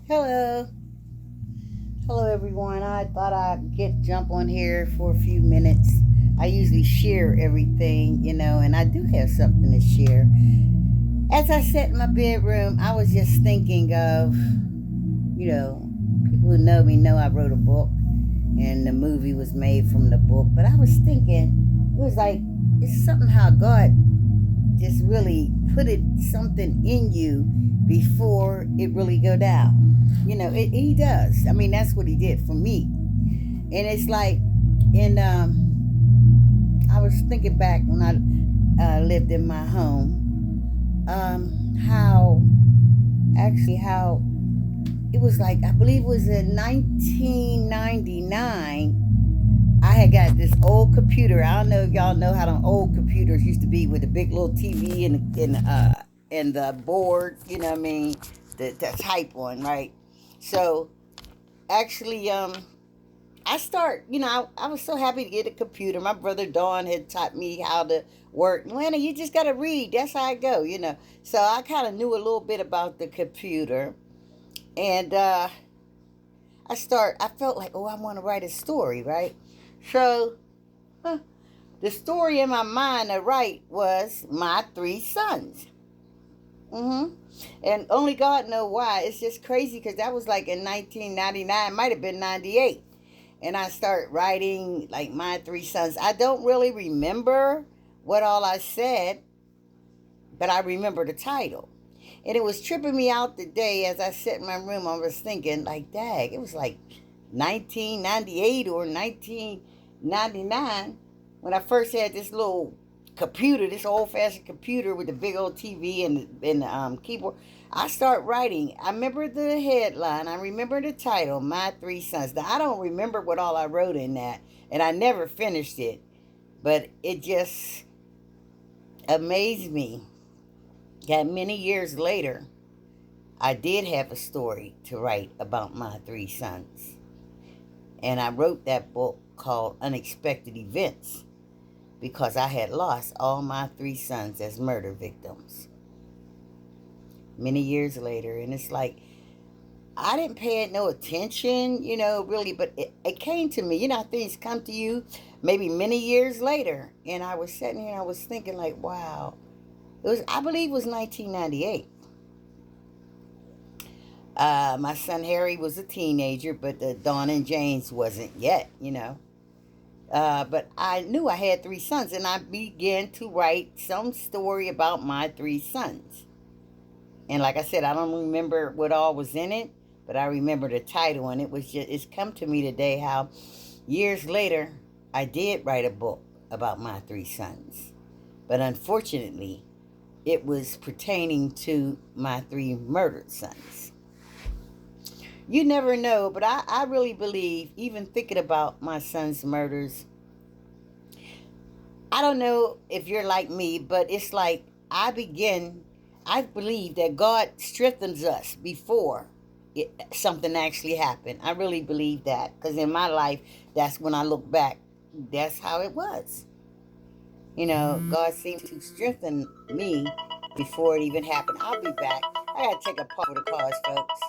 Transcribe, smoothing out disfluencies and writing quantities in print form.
Hello. Hello everyone. I thought I'd jump on here for a few minutes. I usually share everything, and I do have something to share. As I sat in my bedroom, I was just thinking of, you know, people who know me know I wrote a book and the movie was made from the book, but I was thinking it was like it's something how God just really put something in you before it really go down. He does. I mean, that's what he did for me. And it's like, and I was thinking back when I lived in my home, how how it was like, I believe it was in 1999. I had got this old computer. I don't know if y'all know how the old computers used to be with the big little TV and the board. You know what I mean? The type one, right? So actually, I start. I was so happy to get a computer. My brother Don had taught me how to work. Lana, you just gotta read. That's how I go. So I kind of knew a little bit about the computer, and I felt like, oh, I want to write a story, right? So the story in my mind to write was my three sons. Mm-hmm. And only God know why. It's just crazy because that was like in 1999, might have been 98. And I start writing like my three sons. I don't really remember what all I said, but I remember the title. And it was tripping me out the day as I sat in my room. I was thinking, like, dang, it was like 1998 or 1999 when I first had this little computer, this old fashioned computer with the big old TV and keyboard. I start writing. I remember the headline. I remember the title, My Three Sons. Now, I don't remember what all I wrote in that, and I never finished it, but it just amazed me that many years later, I did have a story to write about my three sons. And I wrote that book called Unexpected Events because I had lost all my three sons as murder victims many years later. And it's like, I didn't pay it no attention, really, but it came to me. Things come to you maybe many years later. And I was sitting here and I was thinking, like, wow. I believe it was 1998. My son Harry was a teenager, but Dawn and James wasn't yet. But I knew I had three sons, and I began to write some story about my three sons. And like I said, I don't remember what all was in it, but I remember the title, and it's come to me today how years later I did write a book about my three sons. But unfortunately, it was pertaining to my three murdered sons. You never know, but I really believe, even thinking about my son's murders, I don't know if you're like me, but it's like I believe that God strengthens us before something actually happened. I really believe that because in my life, that's when I look back, that's how it was. God seemed to strengthen me before it even happened. I'll be back. I gotta take a pause for the cause, folks.